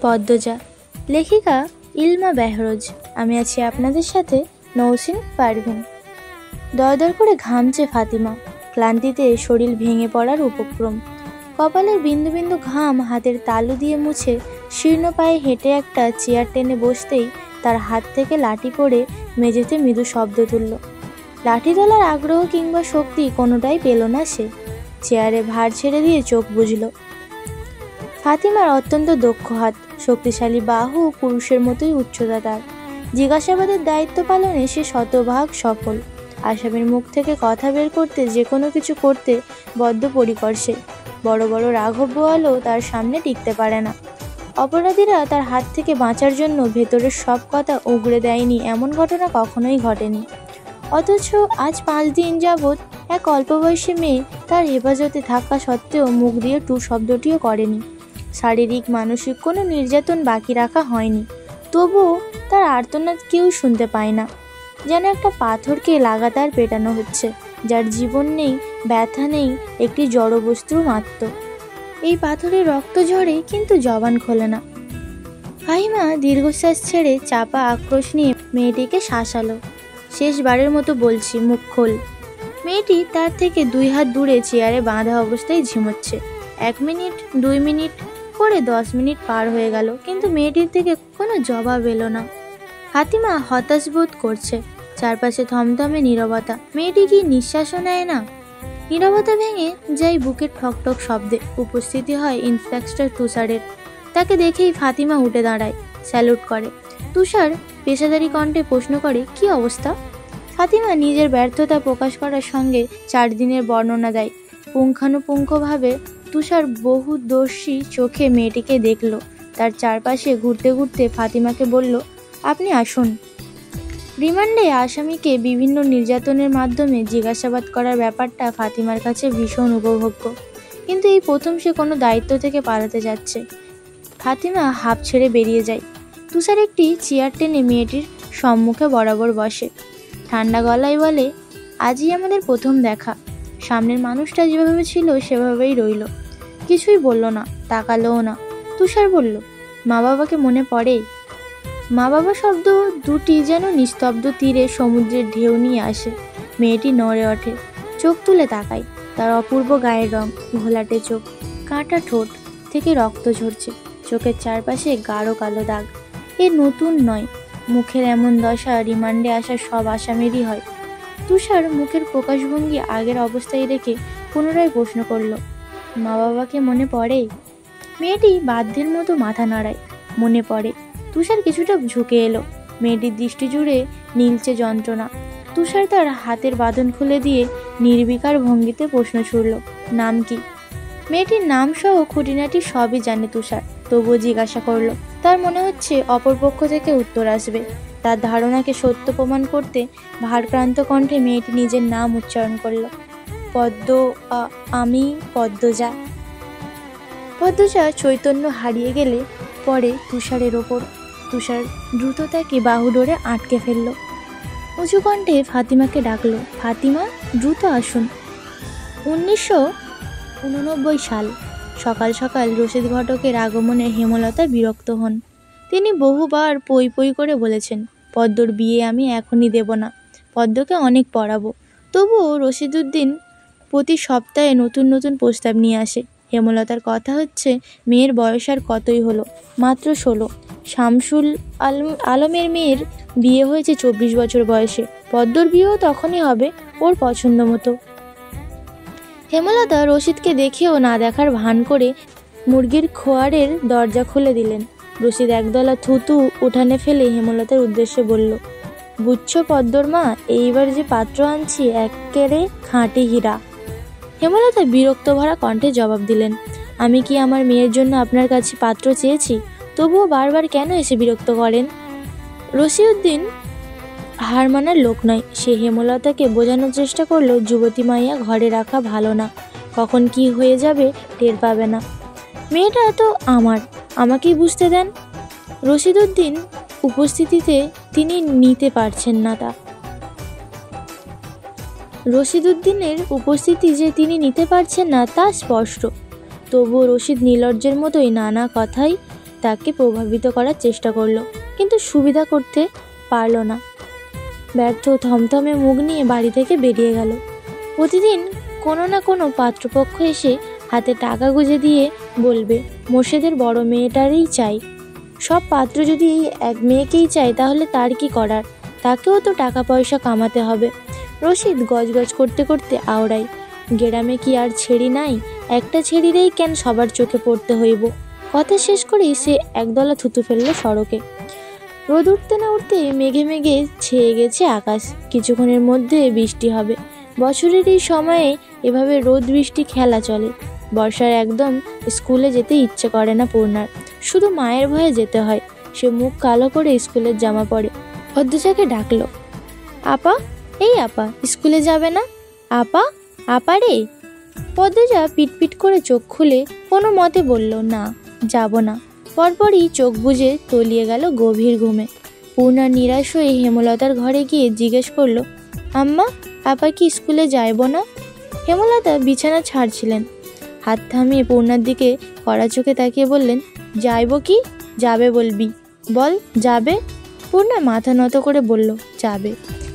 পদ্মজা, লেখিকা ইলমা বেহরোজ। আমি আছি আপনাদের সাথে নৌসিন পারভিন। দরদর করে ঘামছে ফাতিমা, ক্লান্তিতে শরীর ভেঙে পড়ার উপক্রম। কপালের বিন্দু বিন্দু ঘাম হাতের তালু দিয়ে মুছে শীর্ণ পায়ে হেঁটে একটা চেয়ার টেনে বসতেই তার হাত থেকে লাঠি পড়ে মেঝেতে মৃদু শব্দ তুলল। লাঠি তোলার আগ্রহ কিংবা শক্তি কোনোটাই পেল না সে। চেয়ারে ভার ছেড়ে দিয়ে চোখ বুঝল। ফাতিমার অত্যন্ত দক্ষ হাত, শক্তিশালী বাহু, পুরুষের মতোই উচ্চতা তার। জিজ্ঞাসাবাদের দায়িত্ব পালনে সে শতভাগ সফল। আসামির মুখ থেকে কথা বের করতে, যে কোনো কিছু করতে বদ্ধপরিকর সে। বড় বড় রাঘব বোয়ালও তার সামনে টিকতে পারে না। অপরাধীরা তার হাত থেকে বাঁচার জন্য ভেতরের সব কথা উগড়ে দেয়নি এমন ঘটনা কখনোই ঘটেনি। অথচ আজ 5 দিন যাবৎ এক অল্পবয়সী মেয়ে তার হেফাজতে থাকা সত্ত্বেও মুখ দিয়ে টু শব্দটিও করেনি। শারীরিক মানসিক কোনো নির্যাতন বাকি রাখা হয়নি। তবুও তার আর্তনাদ কেউ শুনতে পায় না। যেন একটা পাথরকে লাগাতার পেটানো হচ্ছে, যার জীবন নেই, ব্যথা নেই, একটি জড়বস্তু মাত্র। এই পাথরের রক্ত ঝরে কিন্তু জবান খোলে না। ফাহিমা দীর্ঘশ্বাস ছেড়ে চাপা আক্রোশ নিয়ে মেয়েটিকে শাসালো। শেষবারের মতো বলছি, মুখ খোল। মেয়েটি তার থেকে 2 হাত দূরে চেয়ারে বাঁধা অবস্থায় ঝিমোচ্ছে। 1 মিনিট, 2 মিনিট করে 10 মিনিট পার হয়ে গেল, কিন্তু মেয়েটির থেকে কোনো জবাব এলো না। ফাতিমা হতাশ বোধ করছে। চারপাশে থমথমে নীরবতা। মেয়েটি কি নিঃশ্বাসও নেয় না? নীরবতা ভেঙে যায় বুকের ঠকঠক শব্দে। উপস্থিতি হয় ইন্সপেক্টর তুষারের। তাকে দেখেই ফাতিমা উঠে দাঁড়ায়, স্যালুট করে। তুষার পেশাদারি কণ্ঠে প্রশ্ন করে, কি অবস্থা? ফাতিমা নিজের ব্যর্থতা প্রকাশ করার সঙ্গে 4 দিনের বর্ণনা দেয় পুঙ্খানুপুঙ্খভাবে। তুষার বহুদর্শী চোখে মেয়েটিকে দেখল। তার চারপাশে ঘুরতে ঘুরতে ফাতিমাকে বলল, আপনি আসুন। রিমান্ডে আসামিকে বিভিন্ন নির্যাতনের মাধ্যমে জিজ্ঞাসাবাদ করার ব্যাপারটা ফাতিমার কাছে ভীষণ উপভোগ্য। কিন্তু এই প্রথম সে কোনো দায়িত্ব থেকে পালাতে যাচ্ছে। ফাতিমা হাঁপ ছেড়ে বেরিয়ে যায়। তুষার একটি চেয়ার টেনে মেয়েটির সম্মুখে বরাবর বসে। ঠান্ডা গলায় বলে, আজই আমাদের প্রথম দেখা। সামনের মানুষটা যেভাবে ছিল সেভাবেই রইল। কিছুই বলল না, তাকালোও না। তুষার বলল, মা বাবাকে মনে পড়ে? মা বাবা শব্দ দুটি যেন নিস্তব্ধ তীরে সমুদ্রের ঢেউ নিয়ে আসে। মেয়েটি নড়ে ওঠে, চোখ তুলে তাকায়। তার অপূর্ব গায়ের রং, ঘোলাটে চোখ, কাঁটা ঠোঁট থেকে রক্ত ঝরছে। চোখের চারপাশে গাঢ় কালো দাগ। এ নতুন নয়। মুখের এমন দশা রিমান্ডে আসা সব আসামেরই হয়। তুষার মুখের প্রকাশভঙ্গি আগের অবস্থায় রেখে পুনরায় প্রশ্ন করল, মা বাবাকে মনে পড়ে? মেয়েটি বাধ্যের মতো মাথা নাড়ায়, মনে পড়ে। তুষার কিছুটা ঝুঁকে এলো। মেয়েটির দৃষ্টি জুড়ে নীলচে যন্ত্রণা। তুষার তার হাতের বাঁধন খুলে দিয়ে নির্বিকার ভঙ্গিতে প্রশ্ন ছুড়ল, নাম কি? মেয়েটির নাম সহ খুঁটিনাটি সবই জানে তুষার, তবুও জিজ্ঞাসা করলো। তার মনে হচ্ছে অপরপক্ষ থেকে উত্তর আসবে। তার ধারণাকে সত্য প্রমাণ করতে ভারক্রান্ত কণ্ঠে মেয়েটি নিজের নাম উচ্চারণ করল, আমি পদ্মজা। পদ্মজা চৈতন্য হারিয়ে গেলে পরে তুষারের ওপর। তুষার দ্রুত তাকে বাহু ধরে আটকে ফেলল। উঁচু কণ্ঠে ফাতিমাকে ডাকলো, ফাতিমা, দ্রুত আসুন। 1989 সাল। সকাল সকাল রশিদ ঘটকের আগমনে হেমলতা বিরক্ত হন। তিনি বহুবার পই পই করে বলেছেন, পদ্মর বিয়ে আমি এখনই দেব না, পদ্মকে অনেক পড়াবো। তবুও রশিদউদ্দিন প্রতি সপ্তাহে নতুন নতুন প্রস্তাব নিয়ে আসে। হেমলতার কথা হচ্ছে, মেয়ের বয়স আর কতই হলো, মাত্র 16। শামসুল আলমের মেয়ের বিয়ে হয়েছে 24 বছর বয়সে। পদ্মর বিয়েও তখনই হবে, ওর পছন্দ মতো। হেমলতা রশিদকে দেখেও না দেখার ভান করে মুরগির খোয়ারের দরজা খুলে দিলেন। রশিদ একদলা থুতু উঠানে ফেলে হেমলতার উদ্দেশ্যে বলল, বুঝছো পদ্মর মা, এইবার যে পাত্র আনছি একেবারে খাঁটি হীরা। হেমলতা বিরক্ত ভরা কণ্ঠে জবাব দিলেন, আমি কি আমার মেয়ের জন্য আপনার কাছে পাত্র চেয়েছি? তবুও বারবার কেন এসে বিরক্ত করেন? রশিদউদ্দিন হার মানার লোক নয়। সে হেমলতাকে বোঝানোর চেষ্টা করলো, যুবতী মাইয়া ঘরে রাখা ভালো না, কখন কি হয়ে যাবে টের পাবে না। মেয়েটা তো আমাকেই বুঝতে দেন। রশিদউদ্দিন উপস্থিতিতে তিনি নিতে পারছেন না তা। রশিদউদ্দিনের উপস্থিতি যে তিনি নিতে পারছেন না তা স্পষ্ট। তবুও রশিদ নির্লজ্জের মতোই নানা কথায় তাকে প্রভাবিত করার চেষ্টা করলো, কিন্তু সুবিধা করতে পারল না। ব্যর্থ থমথমে মুখ নিয়ে বাড়ি থেকে বেরিয়ে গেল। প্রতিদিন কোনো না কোনো পাত্রপক্ষ এসে হাতে টাকা গুঁজে দিয়ে বলবে, মোর্শেদের বড় মেয়েটারই চাই। সব পাত্র যদি এই এক মেয়েকেই চায় তাহলে তার কি করার? তাকেও তো টাকা পয়সা কামাতে হবে। রশিদ গজগজ করতে করতে আওড়ায়, গ্রামে কি আর ছেড়ি নাই? একটা ছেড়িরেই কেন সবার চোখে পড়তে হইব? কথা শেষ করেই সে একদলা থুতু ফেলল সড়কে। রোদ উঠতে না উঠতে মেঘে মেঘে ছেয়ে গেছে আকাশ। কিছুক্ষণের মধ্যে বৃষ্টি হবে। বছরের এই সময়ে এভাবে রোদ বৃষ্টি খেলা চলে। বর্ষার একদম স্কুলে যেতে ইচ্ছে করে না পূর্ণার, শুধু মায়ের ভয়ে যেতে হয়। সে মুখ কালো করে স্কুলের জামা পরে পদ্মজাকে ডাকলো, আপা, এই আপা, স্কুলে যাবে না? আপা, আপা রে। পদ্মজা পিটপিট করে চোখ খুলে কোনো মতে বলল, না, যাব না। পরপরই চোখ বুজে তলিয়ে গেল গভীর ঘুমে। পূর্ণা নিরাশ হয়ে হেমলতার ঘরে গিয়ে জিজ্ঞেস করলো, আম্মা, আপা কি স্কুলে যাইব না? হেমলতা বিছানা ছাড়ছিলেন। হাত থামিয়ে পূর্ণার দিকে কড়া চোখে তাকিয়ে বললেন, যাইব কি? যাবে বলবি, বল যাবে। পূর্ণা মাথা নত করে বলল, যাবে।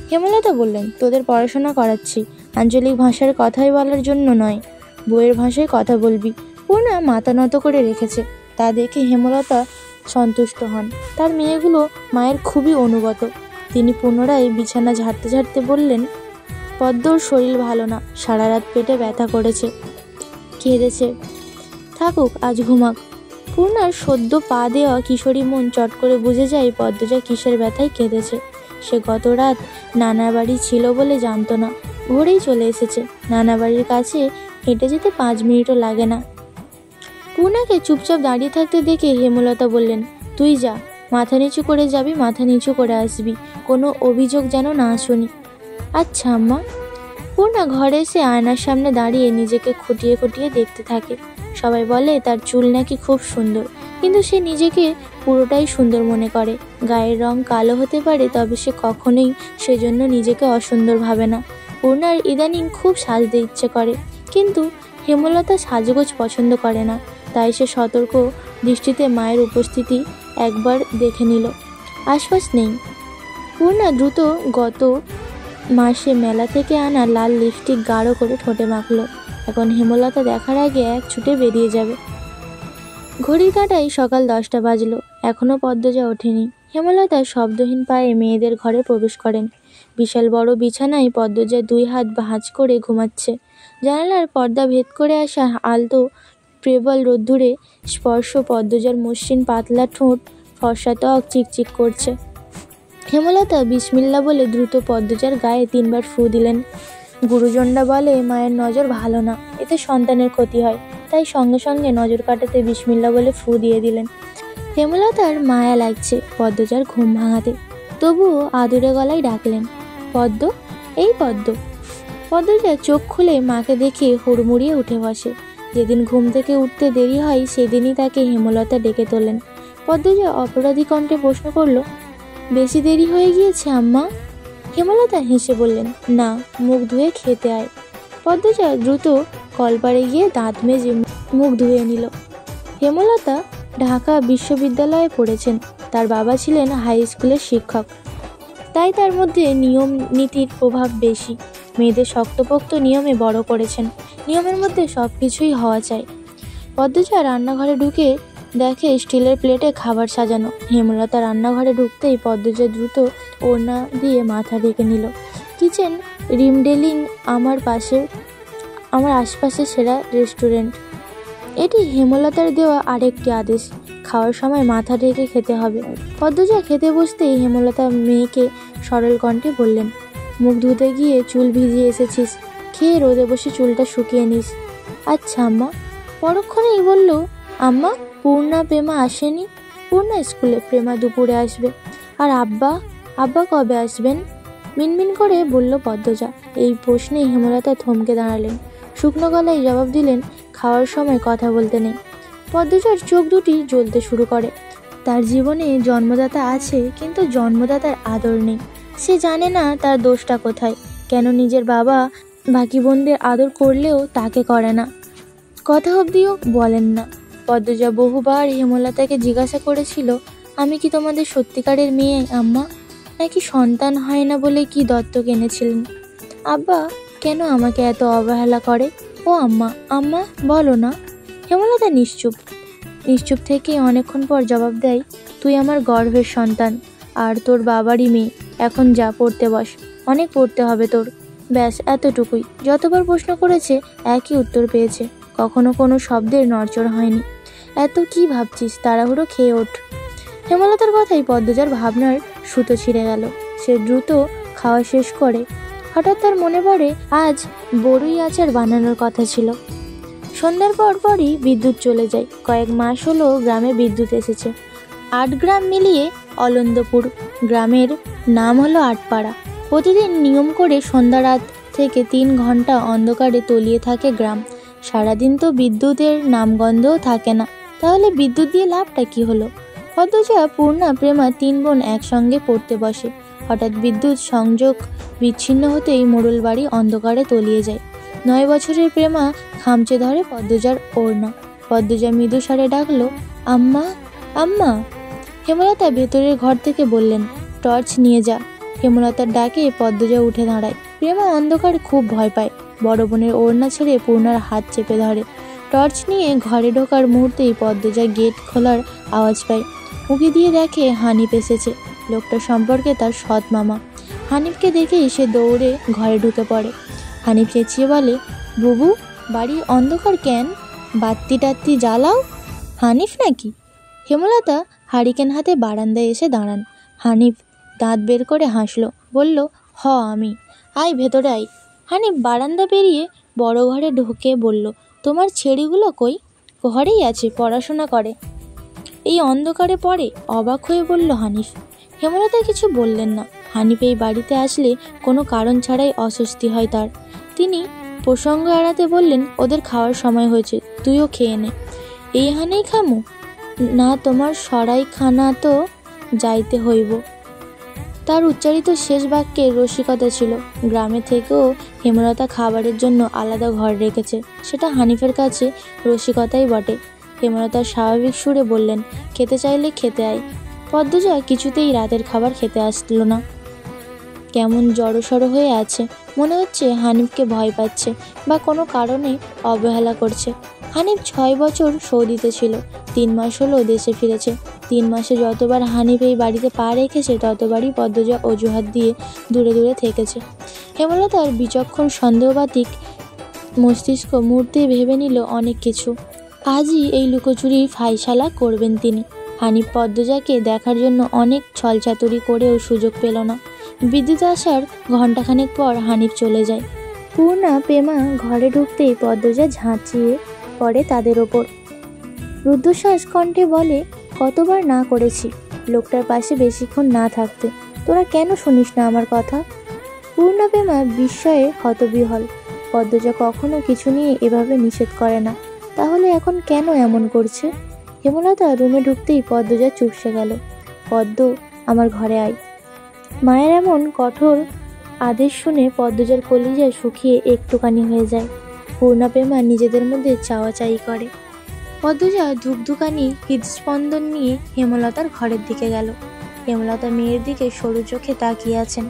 হেমলতা বললেন, তোদের পড়াশোনা করাচ্ছি, আঞ্চলিক ভাষার কথাই বলার জন্য নয়, বইয়ের ভাষায় কথা বলবি। পূর্ণা মাথা নত করে রেখেছে, তা দেখে হেমলতা সন্তুষ্ট হন। তার মেয়েগুলো মায়ের খুবই অনুগত। তিনি পুনরায় বিছানা ঝাড়তে ঝাড়তে বললেন, পদ্মর শরীর ভালো না, সারা রাত পেটে ব্যথা করেছে, কেঁদেছে, থাকুক, আজ ঘুমাক। পূর্ণার সদ্য পা দেওয়া কিশোরী মন চট করে বুঝে যায় পদ্মজা কিসের ব্যথায় কেঁদেছে। সে গত রাত নানার বাড়ি ছিল বলে জানতো না, ভোরেই চলে এসেছে। নানা বাড়ির কাছে হেঁটে যেতে 5 মিনিটও লাগে না। পূর্ণাকে চুপচাপ দাঁড়িয়ে থাকতে দেখে হেমলতা বললেন, তুই যা, মাথা নিচু করে যাবি, মাথা নিচু করে আসবি, কোনো অভিযোগ যেন না শুনি। আচ্ছা আম্মা। পূর্ণা ঘরে এসে আয়নার সামনে দাঁড়িয়ে নিজেকে খুঁটিয়ে খুঁটিয়ে দেখতে থাকে। সবাই বলে তার চুল নাকি খুব সুন্দর, কিন্তু সে নিজেকে পুরোটাই সুন্দর মনে করে। গায়ের রং কালো হতে পারে, তবে সে কখনোই সেজন্য নিজেকে অসুন্দর ভাবে না। পূর্ণার ইদানিং খুব সাজতে ইচ্ছে করে, কিন্তু হেমলতা সাজগোজ পছন্দ করে না। তাই সে সতর্ক দৃষ্টিতে মায়ের উপস্থিতি একবার দেখে নিল, আশপাশ নেই। পূর্ণা দ্রুত গত মাসে মেলা থেকে আনা লাল লিপস্টিক গাঢ় করে ঠোঁটে মাখলো। এখন হেমলতা দেখার আগে এক ছুটে বেরিয়ে যাবে। ঘড়ির কাঁটায় সকাল 10টা বাজলো, এখনও পদ্মজা ওঠেনি। হেমলতা শব্দহীন পায়ে মেয়েদের ঘরে প্রবেশ করেন। বিশাল বড় বিছানায় পদ্মজা 2 হাত ভাঁজ করে ঘুমাচ্ছে। জানালার পর্দা ভেদ করে আসা আলতো প্রবল রোদ্দুরে স্পর্শ পদ্মজার মসৃণ পাতলা ঠোঁট, ফর্সা ত্বক চিকচিক করছে। হেমলতা বিসমিল্লা বলে দ্রুত পদ্মজার গায়ে 3 বার ফু দিলেন। গুরুজনরা বলে মায়ের নজর ভালো না, এতে সন্তানের ক্ষতি হয়, তাই সঙ্গে সঙ্গে নজর কাটাতে বিসমিল্লা বলে ফু দিয়ে দিলেন। হেমলতার মায়া লাগছে পদ্মজার ঘুম ভাঙাতে, তবুও আদুরে গলায় ডাকলেন, পদ্ম, এই পদ্ম। পদ্মজা চোখ খুলে মাকে দেখে হুড়মুড়িয়ে উঠে বসে। যেদিন ঘুম থেকে উঠতে দেরি হয় সেদিনই তাকে হেমলতা ডেকে তোলেন। পদ্মজা অপরাধী কণ্ঠে প্রশ্ন করল, বেশি দেরি হয়ে গিয়েছে আম্মা? হেমলতা হেসে বললেন, না, মুখ ধুয়ে খেতে আয়। পদ্মজা দ্রুত কলপারে গিয়ে দাঁত মেজে মুখ ধুয়ে নিল। হেমলতা ঢাকা বিশ্ববিদ্যালয়ে পড়েছেন। তার বাবা ছিলেন হাই স্কুলের শিক্ষক, তাই তার মধ্যে নিয়ম নীতির প্রভাব বেশি। মেয়েদের শক্তপোক্ত নিয়মে বড় করেছেন, নিয়মের মধ্যে সব কিছুই হওয়া চাই। পদ্মজা রান্নাঘরে ঢুকে দেখে স্টিলের প্লেটে খাবার সাজানো। হেমলতা রান্নাঘরে ঢুকতেই পদ্মজা দ্রুত ওড়না দিয়ে মাথা ঢেকে নিল। কিচেন রিমডেলিং আমার আশপাশের সেরা রেস্টুরেন্ট। এটি হেমলতার দেওয়া আরেকটি আদেশ, খাওয়ার সময় মাথা ঢেকে খেতে হবে। পদ্মজা খেতে বসতেই হেমলতা মেয়েকে সরল কণ্ঠে বললেন, মুখ ধুতে গিয়ে চুল ভিজিয়ে এসেছিস, খেয়ে রোদে বসে চুলটা শুকিয়ে নিস। আচ্ছা আম্মা। পরক্ষণেই বলল, আম্মা, পূর্ণা প্রেমা আসেনি? পূর্ণা স্কুলে, প্রেমা দুপুরে আসবে। আর আব্বা? আব্বা কবে আসবেন? মিনমিন করে বলল পদ্মজা। এই প্রশ্নে হেমলতা থমকে দাঁড়ালেন। শুকনো গলায় জবাব দিলেন, খাওয়ার সময় কথা বলতে নেই। পদ্মজার চোখ দুটি জ্বলতে শুরু করে। তার জীবনে জন্মদাতা আছে, কিন্তু জন্মদাতার আদর নেই। সে জানে না তার দোষটা কোথায়, কেন নিজের বাবা বাকি বোনদের আদর করলেও তাকে করে না, কথা অবধিও বলেন না। পদ্মজা বহুবার হেমলতাকে জিজ্ঞাসা করেছিল, আমি কি তোমাদের সত্যিকারের মেয়ে আম্মা, নাকি সন্তান হয় না বলে কি দত্তক এনেছিলেন? আব্বা কেন আমাকে এত অবহেলা করে? ও আম্মা, আম্মা বলো না। হেমলতা নিশ্চুপ থেকে অনেকক্ষণ পর জবাব দেয়, তুই আমার গর্ভের সন্তান আর তোর বাবারই মেয়ে। এখন যা পড়তে বস, অনেক পড়তে হবে তোর। ব্যাস এতটুকুই। যতবার প্রশ্ন করেছে একই উত্তর পেয়েছে, কখনো কোনো শব্দের নড়চড় হয়নি। এত কি ভাবছিস, তাড়াহুড়ো খেয়ে ওঠ। হেমলতার কথাই পদ্মজার ভাবনার সুতো ছিঁড়ে গেল। সে দ্রুত খাওয়া শেষ করে। হঠাৎ তার মনে পড়ে আজ বড়ই আচার বানানোর কথা ছিল। সন্ধ্যার পরপরই বিদ্যুৎ চলে যায়। কয়েক মাস হলো গ্রামে বিদ্যুৎ এসেছে। 8 গ্রাম মিলিয়ে অলন্দপুর গ্রামের নাম হলো আটপাড়া। প্রতিদিন নিয়ম করে সন্ধ্যা রাত থেকে 3 ঘন্টা অন্ধকারে তলিয়ে থাকে গ্রাম। সারাদিন তো বিদ্যুতের নামগন্ধও থাকে না, তাহলে বিদ্যুৎ দিয়ে লাভটা কি হলো? পদ্মজা, পূর্ণা, প্রেমা 3 বোন একসঙ্গে পড়তে বসে। হঠাৎ বিদ্যুৎ সংযোগ বিচ্ছিন্ন হতেই মোড়ল বাড়ি অন্ধকারে তলিয়ে যায়। 9 বছরের প্রেমা খামচে ধরে পদ্মজার ওড়না। পদ্মজা মৃদু স্বরে ডাকলো, আম্মা, আম্মা। হেমলতা ভেতরের ঘর থেকে বললেন, টর্চ নিয়ে যা। হেমলতার ডাকে পদ্মজা উঠে দাঁড়ায়। প্রেমা অন্ধকার খুব ভয় পায়। বড় বোনের ওড়না ছেড়ে পূর্ণার হাত চেপে ধরে। টর্চ নিয়ে ঘরে ঢোকার মুহূর্তেই পদ্মজা গেট খোলার আওয়াজ পায়। উঁকি দিয়ে দেখে হানিফ এসেছে। লোকটা সম্পর্কে তার সৎ মামা। হানিফকে দেখেই সে দৌড়ে ঘরে ঢুকে পড়ে। হানিফ চেঁচিয়ে বলে, বুবু, বাড়ি অন্ধকার কেন? বাত্তি টাত্তি জ্বালাও। হানিফ নাকি? হেমলতা হারিকেন হাতে বারান্দায় এসে দাঁড়ান। হানিফ দাঁত বের করে হাসলো, বলল, আমি। আয় ভেতরে আয়। হানিফ বারান্দা পেরিয়ে বড় ঘরে ঢুকে বলল, তোমার ছেড়িগুলো কই? ঘরেই আছে, পড়াশোনা করে। এই অন্ধকারে পড়ে? অবাক হয়ে বলল হানিফ। হেমলতা কিছু বললেন না। হানিফ এই বাড়িতে আসলে কোনো কারণ ছাড়াই অস্বস্তি হয় তার। তিনি প্রসঙ্গ এড়াতে বললেন, ওদের খাওয়ার সময় হয়েছে, তুইও খেয়ে নে। এইখানেই খামু না, তোমার সরাইখানা তো যাইতে হইব। তার উচ্চারিত শেষ বাক্যের রসিকতা ছিল। গ্রামে থেকেও হেমলতা খাবারের জন্য আলাদা ঘর রেখেছে, সেটা হানিফের কাছে রসিকতাই বটে। হেমলতা স্বাভাবিক সুরে বললেন, খেতে চাইলে খেতে আয়। পদ্মজা কিছুতেই রাতের খাবার খেতে আসলো না। কেমন জড়সড় হয়ে আছে, মনে হচ্ছে হানিফকে ভয় পাচ্ছে বা কোনো কারণে অবহেলা করছে। হানিফ 6 বছর সৌদিতে ছিল, 3 মাস হলো দেশে ফিরেছে। 3 মাসে যতবার হানিফ এই বাড়িতে পা রেখেছে ততবারই পদ্মজা অজুহাত দিয়ে দূরে দূরে থেকেছে। হেমলতার বিচক্ষণ সন্দেহবাতিক মস্তিষ্ক মুহূর্তেই ভেবে নিল অনেক কিছু। আজই এই লুকোচুরির ফাইসালা করবেন তিনি। হানিফ পদ্মজাকে দেখার জন্য অনেক ছলচাতুরি করেও সুযোগ পেল না। বিদ্যুৎ আসার ঘণ্টাখানেক পর হানিফ চলে যায়। পূর্ণা, প্রেমা ঘরে ঢুকতেই পদ্মজা ঝাঁচিয়ে পড়ে তাদের ওপর। রুদ্ধশ্বাস কণ্ঠে বলে, কতবার না করেছি লোকটার পাশে বেশিক্ষণ না থাকতে, তোরা কেন শুনিস না আমার কথা? পূর্ণা, প্রেমা বিস্ময়ে হতবিহ্বল। পদ্মজা কখনো কিছু নিয়ে এভাবে নিষেধ করে না, তাহলে এখন কেন এমন করছে? হেমলতা রুমে ঢুকতেই পদ্মজা চুপসে গেল। পদ্ম, আমার ঘরে আয়। মায়ের এমন কঠোর আদেশ শুনে পদ্মজার কলিজায় শুকিয়ে একটুখানি হয়ে যায়। পূর্ণা, প্রেমা নিজেদের মধ্যে চাওয়াচাই করে। পদ্মজা ধুকধুকানি হৃদস্পন্দন নিয়ে হেমলতার ঘরের দিকে গেল। হেমলতা মেয়ের দিকে সরু চোখে তাকিয়ে আছেন।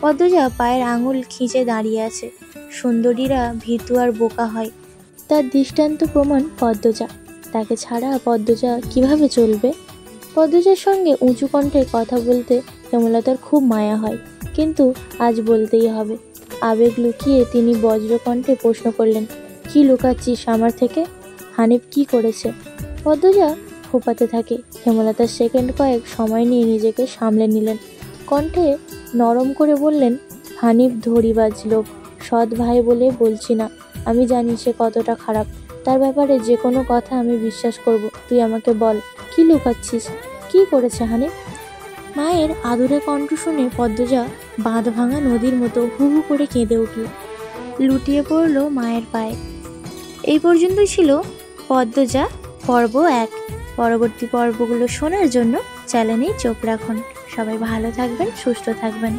পদ্মজা পায়ের আঙুল খিঁচে দাঁড়িয়ে আছে। সুন্দরীরা ভীতু আর বোকা হয়, তার দৃষ্টান্ত প্রমাণ পদ্মজা। তাকে ছাড়া পদ্মজা কিভাবে চলবে? পদ্মজার সঙ্গে উঁচু কণ্ঠে কথা বলতে হেমলতার খুব মায়া হয়, কিন্তু আজ বলতেই হবে। আবেগ লুকিয়ে তিনি বজ্রকণ্ঠে প্রশ্ন করলেন, কি লুকাচ্ছিস আমার থেকে? হানিফ কি করেছে? পদ্মজা ফোপাতে থাকে। হেমলতা সেকেন্ড কয়েক সময় নিয়ে নিজেকে সামলে নিলেন। কণ্ঠে নরম করে বললেন, হানিফ ধড়িবাজ লোক, সৎ ভাই বলে বলছি না। আমি জানি সে কতটা খারাপ, তার ব্যাপারে যে কোনো কথা আমি বিশ্বাস করব। তুই আমাকে বল, কি লুকাচ্ছিস? কি করেছে হানিফ? মায়ের আদুরে কণ্ঠ শুনে পদ্মজা বাঁধ ভাঙা নদীর মতো হু হু করে কেঁদে উঠল, লুটিয়ে পড়ল মায়ের পায়ে। এই পর্যন্তই ছিল পদ্মজা পর্ব 1। পরবর্তী পর্বগুলো শোনার জন্য চ্যানেলেই চোখ রাখুন। সবাই ভালো থাকবেন, সুস্থ থাকবেন।